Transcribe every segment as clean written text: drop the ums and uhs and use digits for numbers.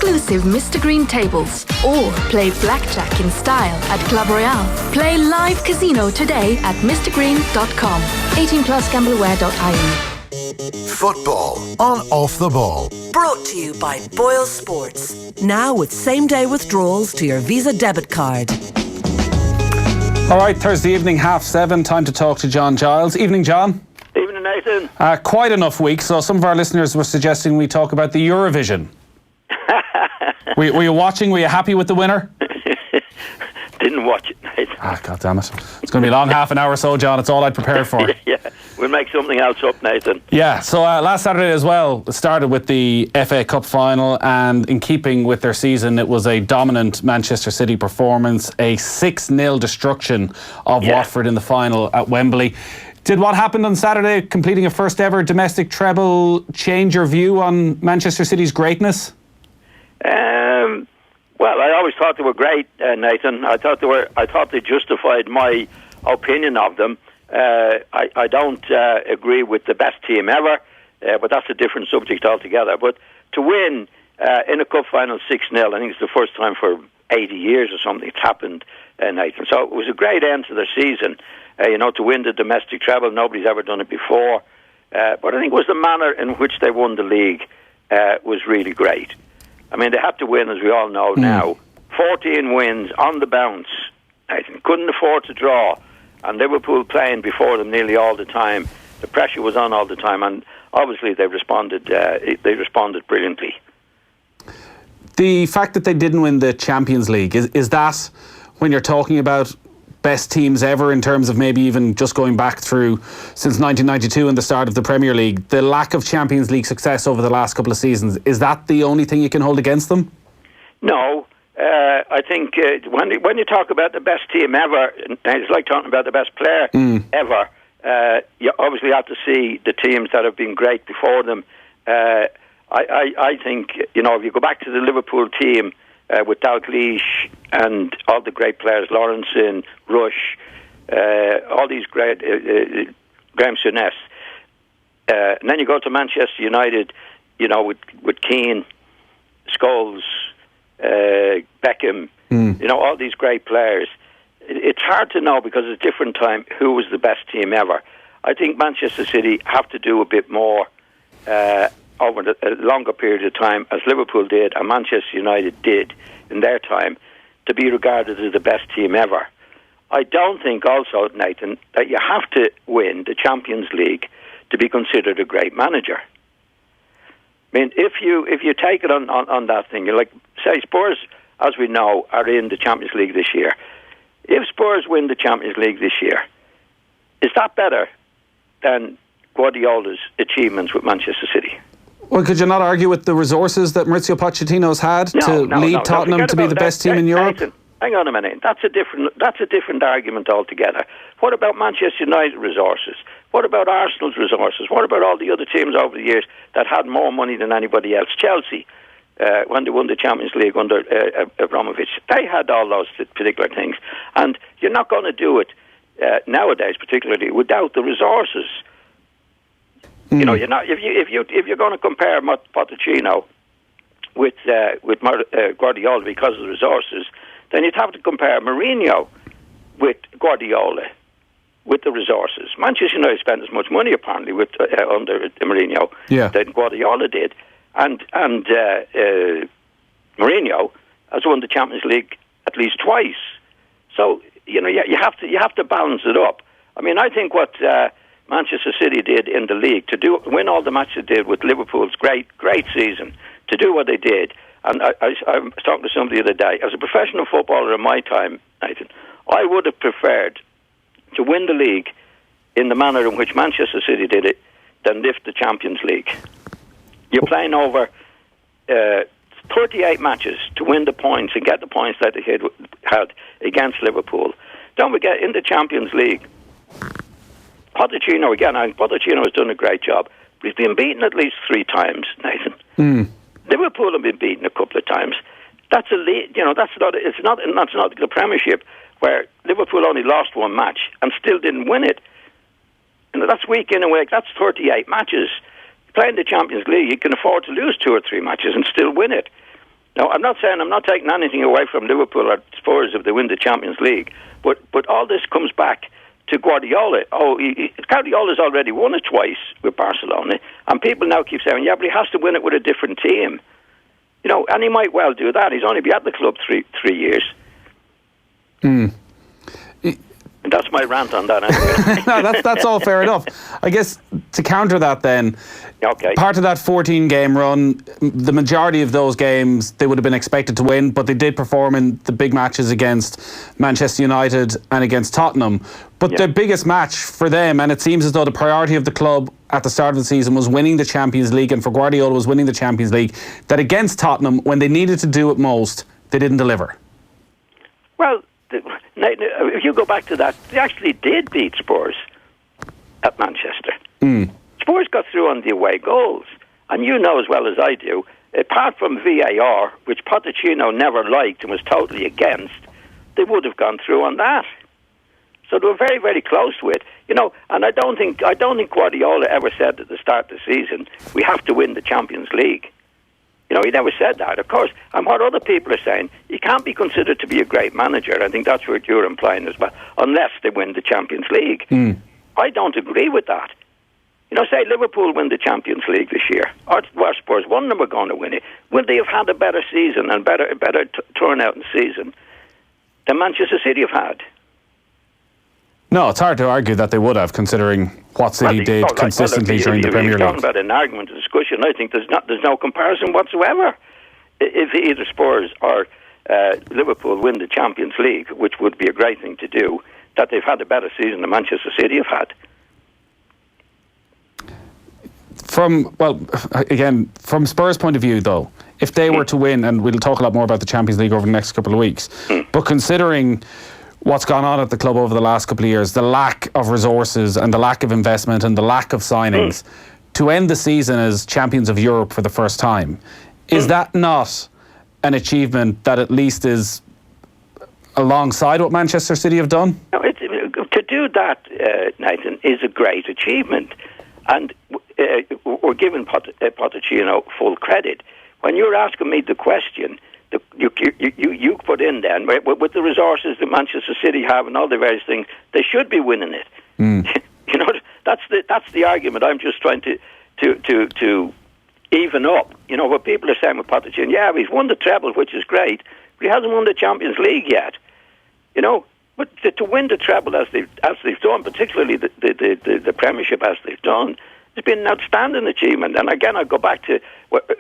exclusive Mr. Green tables or play blackjack in style at Club Royale. Play live casino today at mrgreen.com. 18plusgambleware.ie. Football on Off the Ball. Brought to you by Boyle Sports. Now with same-day withdrawals to your Visa debit card. All right, Thursday evening, 7:30, time to talk to John Giles. Evening, John. Evening, Nathan. Quite enough week, so some of our listeners were suggesting we talk about the Eurovision. Were you watching? Were you happy with the winner? Didn't watch it, Nathan. God damn it. It's going to be a long half an hour or so, John. It's all I'd prepared for. Yeah, we'll make something else up, Nathan. Yeah, so last Saturday as well, it started with the FA Cup final, and in keeping with their season, it was a dominant Manchester City performance, a 6-0 destruction of Watford in the final at Wembley. Did what happened on Saturday, completing a first ever domestic treble, change your view on Manchester City's greatness? Well, I always thought they were great, Nathan. I thought they justified my opinion of them. I don't agree with the best team ever, but that's a different subject altogether. But to win in a cup final 6-0, I think it's the first time for 80 years or something it's happened, Nathan. So it was a great end to their season. To win the domestic treble, nobody's ever done it before. But I think it was the manner in which they won the league was really great. I mean, they had to win, as we all know now. 14 wins on the bounce. Nathan couldn't afford to draw. And Liverpool playing before them nearly all the time. The pressure was on all the time, and obviously they responded. They responded brilliantly. The fact that they didn't win the Champions League, is that when you're talking about best teams ever in terms of maybe even just going back through since 1992 and the start of the Premier League, the lack of Champions League success over the last couple of seasons, is that the only thing you can hold against them? No. I think when you talk about the best team ever, it's like talking about the best player ever. You obviously have to see the teams that have been great before them. I think, if you go back to the Liverpool team, with Dalglish and all the great players, Lawrenson, Rush, all these great, Graham Souness. And then you go to Manchester United, with Keane, Scholes, Beckham, all these great players. It's hard to know because it's a different time who was the best team ever. I think Manchester City have to do a bit more over a longer period of time, as Liverpool did and Manchester United did in their time, to be regarded as the best team ever. I don't think also, Nathan, that you have to win the Champions League to be considered a great manager. I mean, if you take it on that thing, you're like, say Spurs, as we know, are in the Champions League this year. If Spurs win the Champions League this year, is that better than Guardiola's achievements with Manchester City? Well, could you not argue with the resources that Maurizio Pochettino's had to lead Tottenham to be the best team in Europe? Nathan, hang on a minute. That's a different argument altogether. What about Manchester United resources? What about Arsenal's resources? What about all the other teams over the years that had more money than anybody else? Chelsea, when they won the Champions League under Abramovich, they had all those particular things. And you're not going to do it nowadays, particularly, without the resources. You're not. If you're going to compare Pochettino with Guardiola because of the resources, then you'd have to compare Mourinho with Guardiola with the resources. Manchester United spent as much money apparently with under Mourinho than Guardiola did, and Mourinho has won the Champions League at least twice. So you have to balance it up. I mean, I think what Manchester City did in the league, to win all the matches they did with Liverpool's great season, to do what they did. And I was talking to somebody the other day. As a professional footballer in my time, Nathan, I would have preferred to win the league in the manner in which Manchester City did it than lift the Champions League. You're playing over 38 matches to win the points and get the points that they had against Liverpool. Don't forget, in the Champions League, Pochettino has done a great job, but he's been beaten at least 3 times, Nathan. Liverpool have been beaten a couple of times. That's not the Premiership, where Liverpool only lost 1 match and still didn't win it. That's week in and week. That's 38 matches. Playing the Champions League, you can afford to lose 2 or 3 matches and still win it. Now, I'm not saying I'm not taking anything away from Liverpool or Spurs if they win the Champions League, but all this comes back to Guardiola. Guardiola's already won it twice with Barcelona, and people now keep saying, yeah, but he has to win it with a different team. And he might well do that. He's only been at the club three years. And that's my rant on that anyway. No, that's all fair enough. I guess to counter that then, part of that 14-game run, the majority of those games they would have been expected to win, but they did perform in the big matches against Manchester United and against Tottenham. But the biggest match for them, and it seems as though the priority of the club at the start of the season was winning the Champions League, and for Guardiola was winning the Champions League, that against Tottenham, when they needed to do it most, they didn't deliver. Well, if you go back to that, they actually did beat Spurs at Manchester. Spurs got through on the away goals. And you know as well as I do, apart from VAR, which Pochettino never liked and was totally against, they would have gone through on that. So they were very, very close to it. And I don't think Guardiola ever said at the start of the season, we have to win the Champions League. He never said that, of course. And what other people are saying, he can't be considered to be a great manager. I think that's what you're implying as well, unless they win the Champions League. I don't agree with that. Say Liverpool win the Champions League this year, or Spurs, one of them are going to win it. Will they have had a better season and better turnout in the season than Manchester City have had? No, it's hard to argue that they would have, considering what City did consistently during the Premier League. Talking about an argument, a discussion, I think there's no comparison whatsoever. If either Spurs or Liverpool win the Champions League, which would be a great thing to do, that they've had a better season than Manchester City have had. From Spurs' point of view, though, if they were to win, and we'll talk a lot more about the Champions League over the next couple of weeks, but considering what's gone on at the club over the last couple of years, the lack of resources and the lack of investment and the lack of signings, to end the season as champions of Europe for the first time, is that not an achievement that at least is alongside what Manchester City have done? No, to do that, Nathan, is a great achievement. And we're giving Pochettino full credit. When you're asking me the question, you put in then, with the resources that Manchester City have and all the various things, they should be winning it. That's the argument I'm just trying to even up. What people are saying with Pochettino, yeah, he's won the treble, which is great, but he hasn't won the Champions League yet. But to win the treble as they've done, particularly the Premiership as they've done, it's been an outstanding achievement. And again, I go back to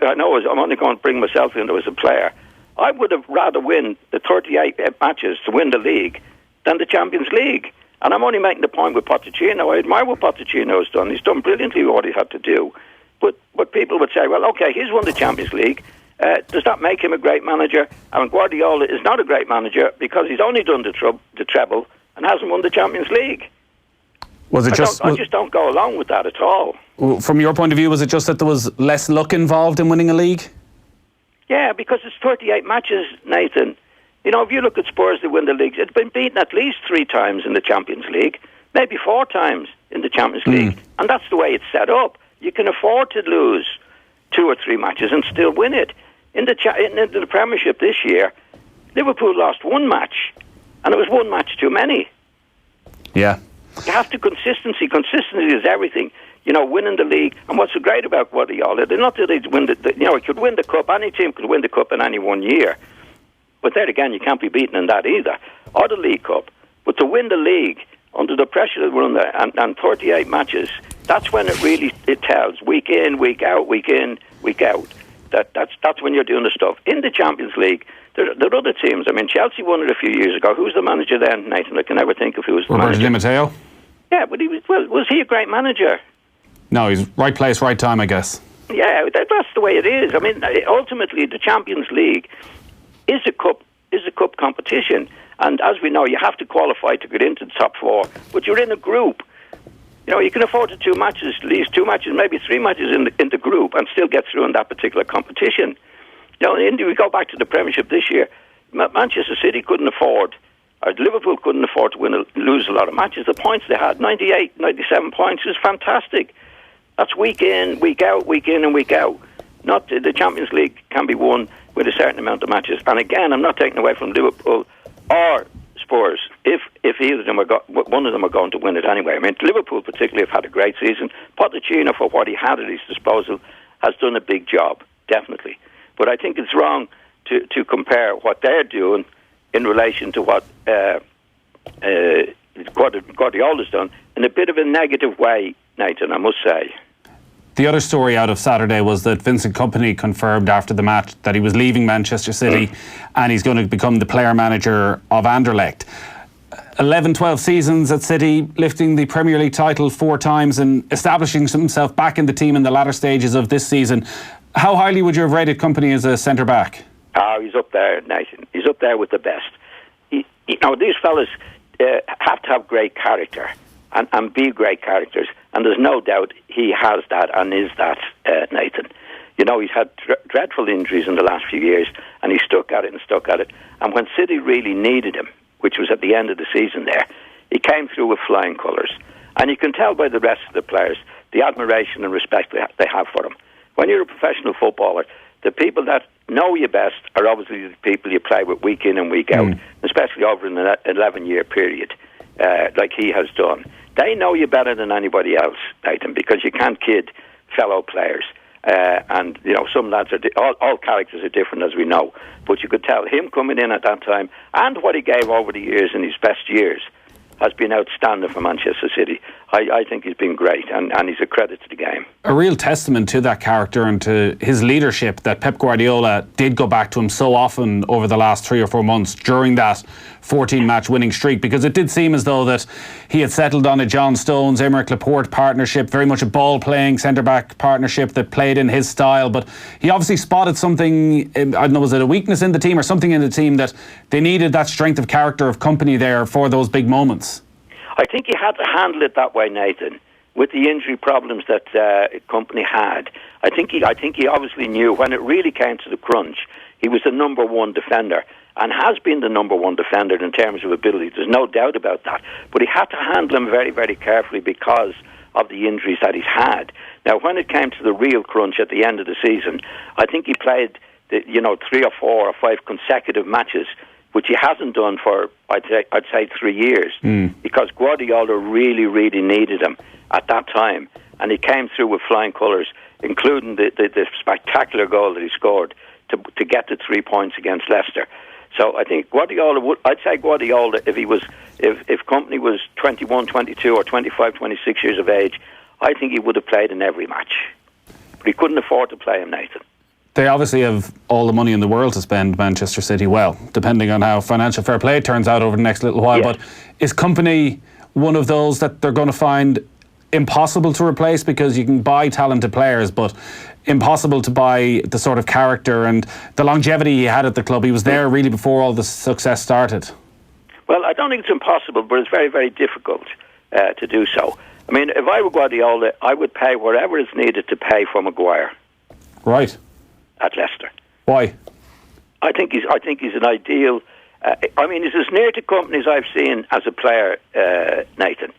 I'm only going to bring myself into as a player. I would have rather win the 38 matches to win the league than the Champions League. And I'm only making the point with Pochettino. I admire what Pochettino has done. He's done brilliantly what he had to do. But people would say, well, okay, he's won the Champions League. Does that make him a great manager? And Guardiola is not a great manager because he's only done the treble and hasn't won the Champions League. I just don't go along with that at all. From your point of view, was it just that there was less luck involved in winning a league? Yeah, because it's 38 matches, Nathan. If you look at Spurs, they win the league. It's been beaten at least 3 times in the Champions League, maybe 4 times in the Champions League. And that's the way it's set up. You can afford to lose 2 or 3 matches and still win it. In the Premiership this year, Liverpool lost 1 match, and it was 1 match too many. Yeah. You have to consistency. Consistency is everything. Winning the league. And what's so great about Guardiola, they're not that they win it could win the cup. Any team could win the cup in any one year. But there again, you can't be beaten in that either. Or the League Cup. But to win the league under the pressure that we're under and 38 matches, that's when it tells. Week in, week out, week in, week out. That's when you're doing the stuff. In the Champions League, there are other teams. I mean, Chelsea won it a few years ago. Who's the manager then, Nathan? I can never think of who was the manager. Roberto Di Matteo? Yeah, but was he a great manager? No, he's right place, right time, I guess. Yeah, that's the way it is. I mean, ultimately, the Champions League is a cup competition. And as we know, you have to qualify to get into the top 4. But you're in a group. You can afford to 2 matches, at least 2 matches, maybe 3 matches in the group and still get through in that particular competition. We go back to the Premiership this year. Manchester City couldn't afford, or Liverpool couldn't afford to lose a lot of matches. The points they had, 98, 97 points, is fantastic. That's week in, week out, week in and week out. Not the Champions League can be won with a certain amount of matches. And again, I'm not taking away from Liverpool or Spurs. If either of them one of them are going to win it anyway. I mean, Liverpool particularly have had a great season. Pochettino, for what he had at his disposal, has done a big job, definitely. But I think it's wrong to compare what they're doing in relation to what Guardiola's done in a bit of a negative way, Nathan, I must say. The other story out of Saturday was that Vincent Kompany confirmed after the match that he was leaving Manchester City and he's going to become the player manager of Anderlecht. 11-12 seasons at City, lifting the Premier League title 4 times and establishing himself back in the team in the latter stages of this season. How highly would you have rated Kompany as a centre-back? Oh, he's up there, Nathan. He's up there with the best. These fellas have to have great character and be great characters, and there's no doubt he has that and is that, Nathan. He's had dreadful injuries in the last few years, and he stuck at it. And when City really needed him, which was at the end of the season there, he came through with flying colours. And you can tell by the rest of the players the admiration and respect they have for him. When you're a professional footballer, the people that know you best are obviously the people you play with week in and week out, especially over an 11-year period, like he has done. They know you better than anybody else, Nathan, because you can't kid fellow players. And some lads all characters are different, as we know. But you could tell him coming in at that time, and what he gave over the years in his best years, has been outstanding for Manchester City. I think he's been great, and he's a credit to the game. A real testament to that character and to his leadership that Pep Guardiola did go back to him so often over the last 3 or 4 months during that 14-match winning streak, because it did seem as though that he had settled on a John Stones, Aymeric Laporte partnership, very much a ball-playing centre-back partnership that played in his style, but he obviously spotted something, I don't know, was it a weakness in the team or something in the team that they needed that strength of character of Kompany there for those big moments? I think he had to handle it that way, Nathan, with the injury problems that Kompany had. I think he obviously knew when it really came to the crunch, he was the number one defender and has been the number one defender in terms of ability. There's no doubt about that. But he had to handle him very, very carefully because of the injuries that he's had. Now, when it came to the real crunch at the end of the season, I think he played 3 or 4 or 5 consecutive matches, which he hasn't done for, I'd say 3 years, because Guardiola really, really needed him at that time. And he came through with flying colours, including the spectacular goal that he scored to get the 3 points against Leicester. So I think Guardiola if Kompany was 21, 22 or 25, 26 years of age, I think he would have played in every match. But he couldn't afford to play him, Nathan. They obviously have all the money in the world to spend, Manchester City, well, depending on how financial fair play turns out over the next little while. Yes. But is Kompany one of those that they're going to find impossible to replace? Because you can buy talented players, but impossible to buy the sort of character and the longevity he had at the club. He was there really before all the success started. Well, I don't think it's impossible, but it's very, very difficult to do so. I mean, if I were Guardiola, I would pay whatever is needed to pay for Maguire. Right. At Leicester. Why? I think he's an ideal. He's as near to Kompany as I've seen as a player, Nathan.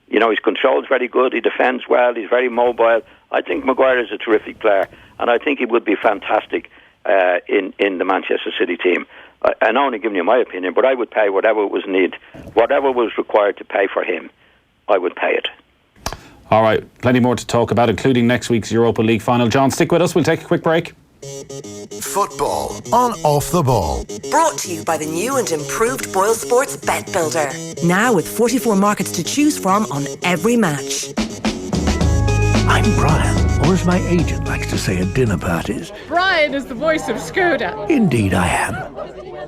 His control's very good. He defends well. He's very mobile. I think Maguire is a terrific player, and I think he would be fantastic in the Manchester City team. I'm only giving you my opinion, but I would pay whatever was required to pay for him. I would pay it. All right, plenty more to talk about, including next week's Europa League final. John, stick with us. We'll take a quick break. Football on Off the Ball. Brought to you by the new and improved Boyle Sports Bet Builder. Now with 44 markets to choose from on every match. I'm Brian, or as my agent likes to say at dinner parties. Brian is the voice of Skoda. Indeed I am.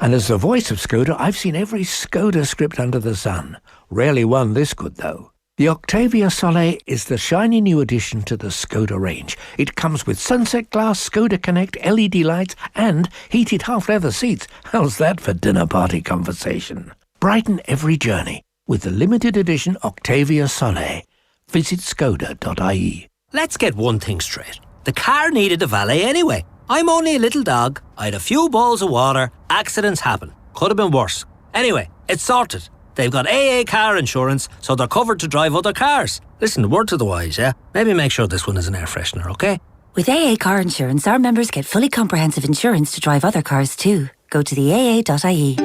And as the voice of Skoda, I've seen every Skoda script under the sun. Rarely one this good, though. The Octavia Soleil is the shiny new addition to the Skoda range. It comes with sunset glass, Skoda Connect, LED lights and heated half-leather seats. How's that for dinner party conversation? Brighten every journey with the limited edition Octavia Soleil. Visit skoda.ie. Let's get one thing straight. The car needed a valet anyway. I'm only a little dog. I had a few balls of water. Accidents happen. Could have been worse. Anyway, it's sorted. They've got AA car insurance, so they're covered to drive other cars. Listen, word to the wise, yeah? Maybe make sure this one is an air freshener, okay? With AA car insurance, our members get fully comprehensive insurance to drive other cars too. Go to the AA.ie.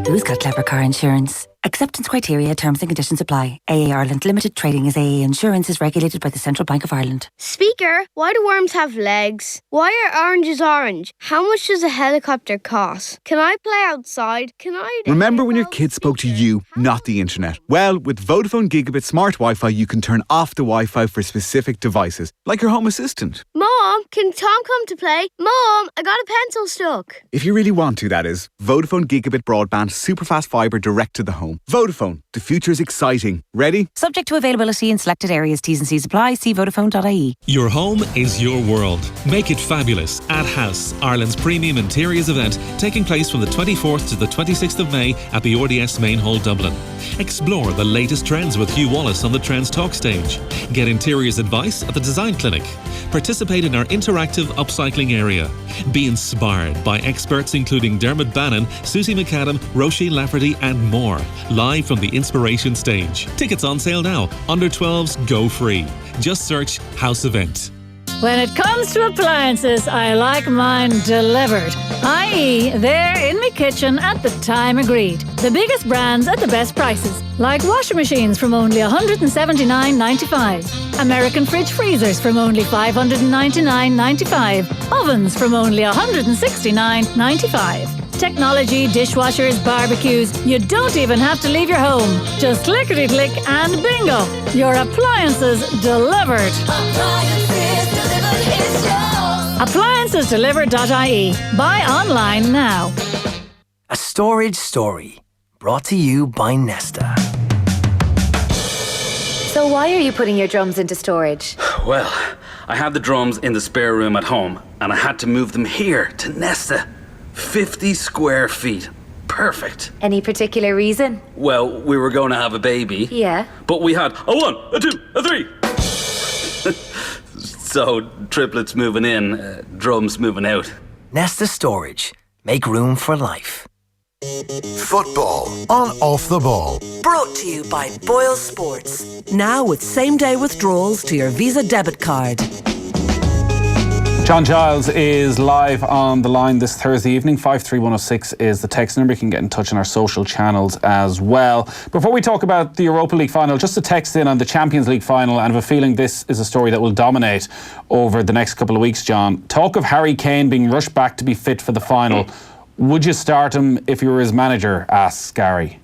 Who's got clever car insurance? Acceptance criteria, terms and conditions apply. AA Ireland Limited trading as AA Insurance is regulated by the Central Bank of Ireland. Speaker, why do worms have legs? Why are oranges orange? How much does a helicopter cost? Can I play outside? Remember when your kids spoke to you, not the internet? Well, with Vodafone Gigabit Smart Wi-Fi, you can turn off the Wi-Fi for specific devices, like your home assistant. Mom, can Tom come to play? Mom, I got a pencil stuck. If you really want to, that is. Vodafone Gigabit Broadband Superfast Fibre direct to the home. Vodafone, the future is exciting. Ready? Subject to availability in selected areas. T's and C's apply. See Vodafone.ie. Your home is your world. Make it fabulous at House, Ireland's premium interiors event, taking place from the 24th to the 26th of May at the RDS Main Hall, Dublin. Explore the latest trends with Hugh Wallace on the Trends Talk stage. Get interiors advice at the Design Clinic. Participate in our interactive upcycling area. Be inspired by experts including Dermot Bannon, Susie McAdam, Roisin Lafferty and more. Live from the Inspiration stage. Tickets on sale now. Under 12s go free. Just search House Event. When it comes to appliances, I like mine delivered. I.e., they're in my kitchen at the time agreed. The biggest brands at the best prices. Like washing machines from only $179.95. American fridge freezers from only $599.95. Ovens from only $169.95. Technology, dishwashers, barbecues. You don't even have to leave your home. Just clickety-click and bingo. Your appliances delivered. AppliancesDelivered.ie. Buy online now. A storage story brought to you by Nesta. So why are you putting your drums into storage? Well, I had the drums in the spare room at home and I had to move them here to Nesta. 50 square feet. Perfect. Any particular reason? Well, we were going to have a baby. Yeah. But we had a 1, a 2, a 3. So, triplets moving in, drums moving out. Nesta Storage. Make room for life. Football on Off the Ball. Brought to you by Boyle Sports. Now with same-day withdrawals to your Visa debit card. John Giles is live on the line this Thursday evening. 53106 is the text number. You can get in touch on our social channels as well. Before we talk about the Europa League final, just a text in on the Champions League final, and I have a feeling this is a story that will dominate over the next couple of weeks, John. Talk of Harry Kane being rushed back to be fit for the final. Would you start him if you were his manager, asks Gary.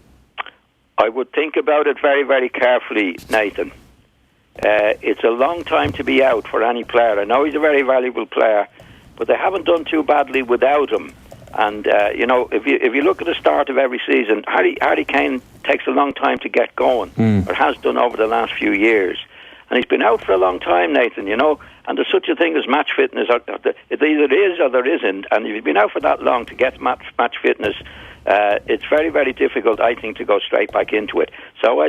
I would think about it very, very carefully, Nathan. It's a long time to be out for any player. I know he's a very valuable player, but they haven't done too badly without him. And if you look at the start of every season, Harry Kane takes a long time to get going, or has done over the last few years. And he's been out for a long time, Nathan. And there's such a thing as match fitness. It either is or there isn't. And if you've been out for that long to get match fitness, it's very, very difficult, I think, to go straight back into it. So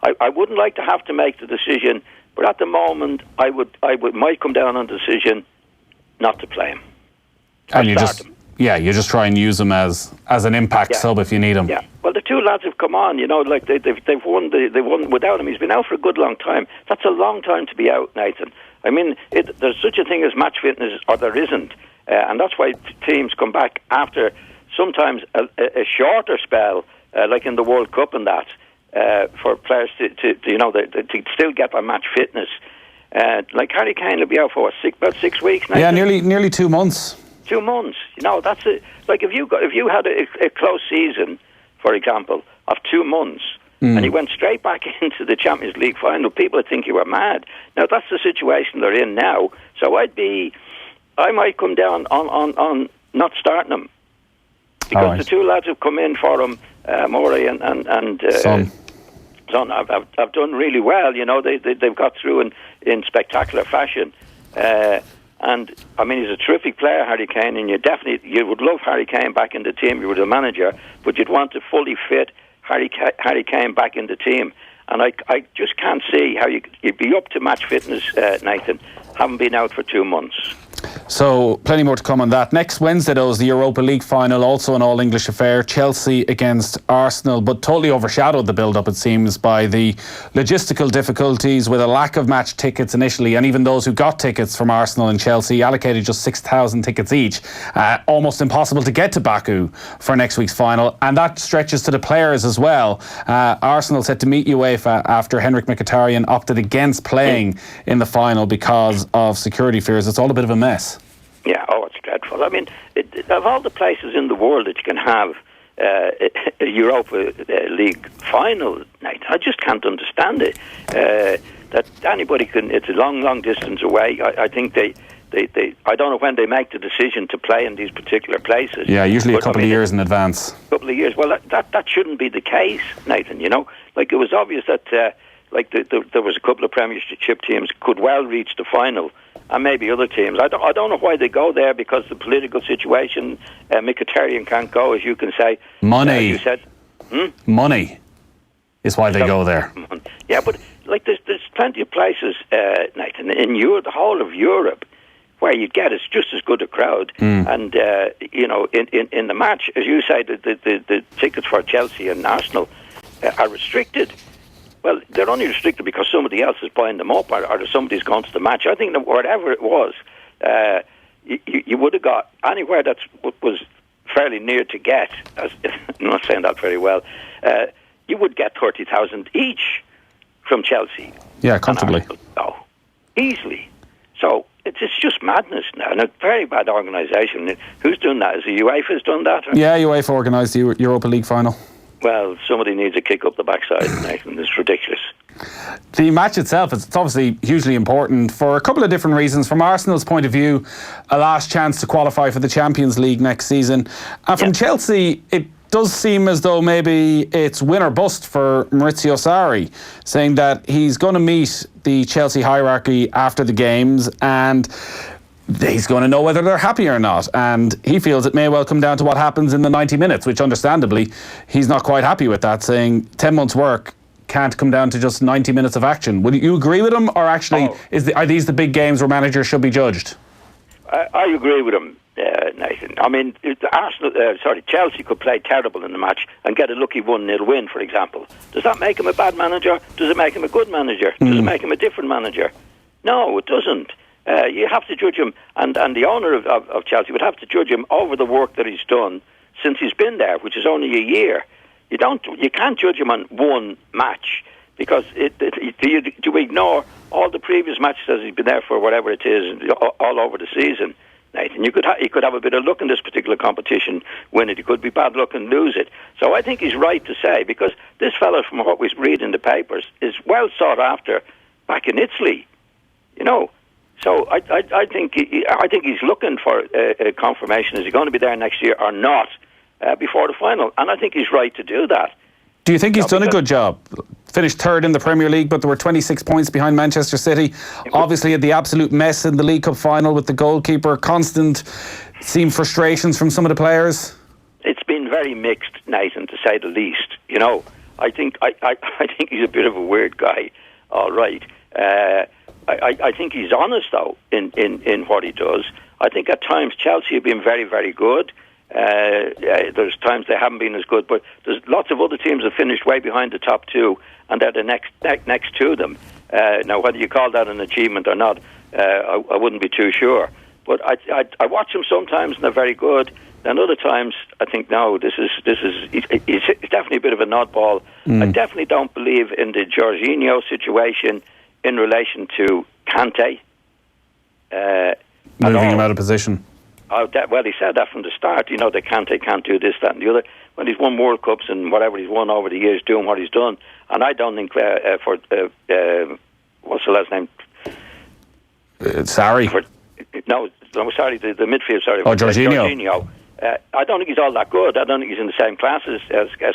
I wouldn't like to have to make the decision, but at the moment, I might come down on the decision not to play him. And you just try and use him as an impact sub if you need him. Yeah. Well, the two lads have come on. Like they've won. They won without him. He's been out for a good long time. That's a long time to be out, Nathan. I mean, there's such a thing as match fitness, or there isn't, and that's why teams come back after sometimes a shorter spell, like in the World Cup and that. For players to still get their match fitness, like Harry Kane will be out for about 6 weeks now. Yeah, nearly 2 months. 2 months. That's it. Like if you had a close season, for example, of 2 months, and you went straight back into the Champions League final, people would think you were mad. Now that's the situation they're in now. So I might come down on not starting them, because the two lads have come in for him, Murray and Son have done really well. They've got through in spectacular fashion. And I mean, he's a terrific player, Harry Kane, and you would love Harry Kane back in the team. You were the manager, but you'd want to fully fit Harry Kane back in the team. And I just can't see how you'd be up to match fitness, Nathan, having been out for 2 months. So plenty more to come on that. Next Wednesday, though, is the Europa League final, also an all-English affair. Chelsea against Arsenal, but totally overshadowed the build-up, it seems, by the logistical difficulties with a lack of match tickets initially, and even those who got tickets from Arsenal and Chelsea allocated just 6,000 tickets each. Almost impossible to get to Baku for next week's final, and that stretches to the players as well. Arsenal set to meet UEFA after Henrik Mkhitaryan opted against playing in the final because of security fears. It's all a bit of a mess. Yeah, it's dreadful. I mean, of all the places in the world that you can have a Europa League final night, I just can't understand it. That anybody can. It's a long distance away. I think they I don't know when they make the decision to play in these particular places. Yeah, usually a couple of years in advance. A couple of years. Well, that shouldn't be the case, Nathan. You know, like it was obvious that there was a couple of Premiership teams could well reach the final. And maybe other teams. I don't know why they go there, because the political situation. Mkhitaryan can't go, as you can say. Money. You said. Money is why they go there. Yeah, but like there's plenty of places, Nathan, in the whole of Europe, where you get it's just as good a crowd. And you know, in the match, as you say, the tickets for Chelsea and Arsenal are restricted. Well, they're only restricted because somebody else is buying them up, or somebody's gone to the match. I think that whatever it was, you would have got anywhere that was fairly near to get. I'm not saying that very well. You would get 30,000 each from Chelsea. Yeah, comfortably. Easily. So it's just madness now, and a very bad organisation. Who's done that? Is the UEFA's done that? Or? Yeah, UEFA organised the Europa League final. Well, somebody needs a kick up the backside, Nathan. It's ridiculous. The match itself, it's obviously hugely important for a couple of different reasons. From Arsenal's point of view, a last chance to qualify for the Champions League next season. And from Chelsea, it does seem as though maybe it's win or bust for Maurizio Sarri, saying that he's going to meet the Chelsea hierarchy after the games and he's going to know whether they're happy or not, and he feels it may well come down to what happens in the 90 minutes, which understandably he's not quite happy with that, saying 10 months work can't come down to just 90 minutes of action. Would you agree with him, or actually are these the big games where managers should be judged? I agree with him, Nathan. I mean, Chelsea could play terrible in the match and get a lucky 1-0 win, for example. Does that make him a bad manager? Does it make him a good manager? Does it make him a different manager? No, it doesn't. You have to judge him, and the owner of Chelsea would have to judge him over the work that he's done since he's been there, which is only a year. You can't judge him on one match, because do we ignore all the previous matches as he's been there for whatever it is all over the season, Nathan? You could have a bit of luck in this particular competition, win it. You could be bad luck and lose it. So I think he's right to say, because this fella, from what we read in the papers, is well sought after back in Italy, you know. So I think he's looking for a confirmation. Is he going to be there next year or not before the final? And I think he's right to do that. Do you think he's done a good job? Finished third in the Premier League, but there were 26 points behind Manchester City. Obviously, had the absolute mess in the League Cup final with the goalkeeper. Constant frustrations from some of the players. It's been very mixed, Nathan, to say the least. You know, I think he's a bit of a weird guy. All right. I think he's honest, though, in what he does. I think at times Chelsea have been very, very good. There's times they haven't been as good, but there's lots of other teams that finished way behind the top two, and they're the next to them. Now, whether you call that an achievement or not, I wouldn't be too sure. But I watch them sometimes, and they're very good. And other times, I think, no, he's definitely a bit of an oddball. I definitely don't believe in the Jorginho situation in relation to Kante. Moving him out of position. Well, he said that from the start, you know, that Kante can't do this, that and the other. Well, he's won World Cups and whatever he's won over the years doing what he's done. And I don't think what's the last name? Sarri. Sorry, the midfield, sorry. Jorginho. I don't think he's all that good. I don't think he's in the same class as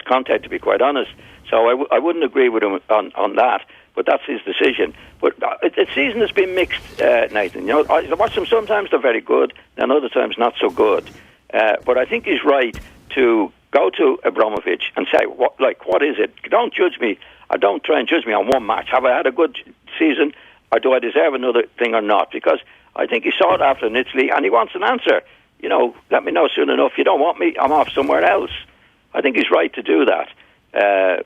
Kante, to be quite honest. So I wouldn't agree with him on that. But that's his decision. But the season has been mixed, Nathan. You know, I watch them. Sometimes they're very good, and other times not so good. But I think he's right to go to Abramovich and say, what is it? Don't judge me. Don't try and judge me on one match. Have I had a good season, or do I deserve another thing or not? Because I think he saw it after in Italy, and he wants an answer. You know, let me know soon enough. You don't want me, I'm off somewhere else. I think he's right to do that.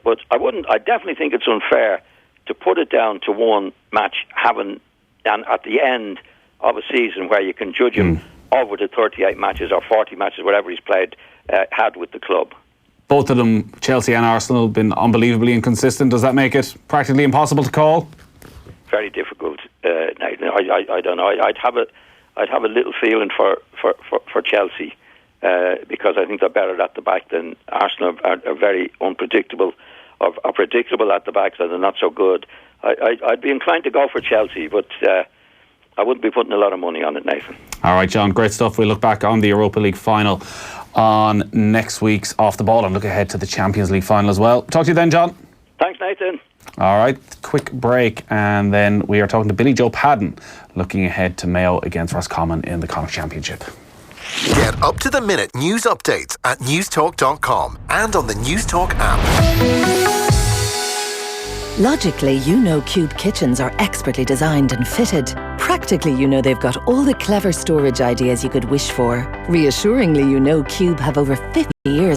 But I definitely think it's unfair to put it down to one match and at the end of a season where you can judge him over the 38 matches or 40 matches, whatever he's played, had with the club. Both of them, Chelsea and Arsenal, have been unbelievably inconsistent. Does that make it practically impossible to call? Very difficult. I don't know. I'd have a little feeling for Chelsea because I think they're better at the back than Arsenal. Are very unpredictable, are predictable at the back, so they're not so good. I'd be inclined to go for Chelsea, but I wouldn't be putting a lot of money on it, Nathan. All right, John, great stuff. We'll look back on the Europa League final on next week's Off the Ball and look ahead to the Champions League final as well. Talk to you then, John. Thanks, Nathan. All right, quick break, and then we are talking to Billy Joe Padden, looking ahead to Mayo against Roscommon in the Connacht Championship. Get up-to-the-minute news updates at newstalk.com and on the Newstalk app. Logically, you know Cube kitchens are expertly designed and fitted. Practically, you know they've got all the clever storage ideas you could wish for. Reassuringly, you know Cube have over 50 years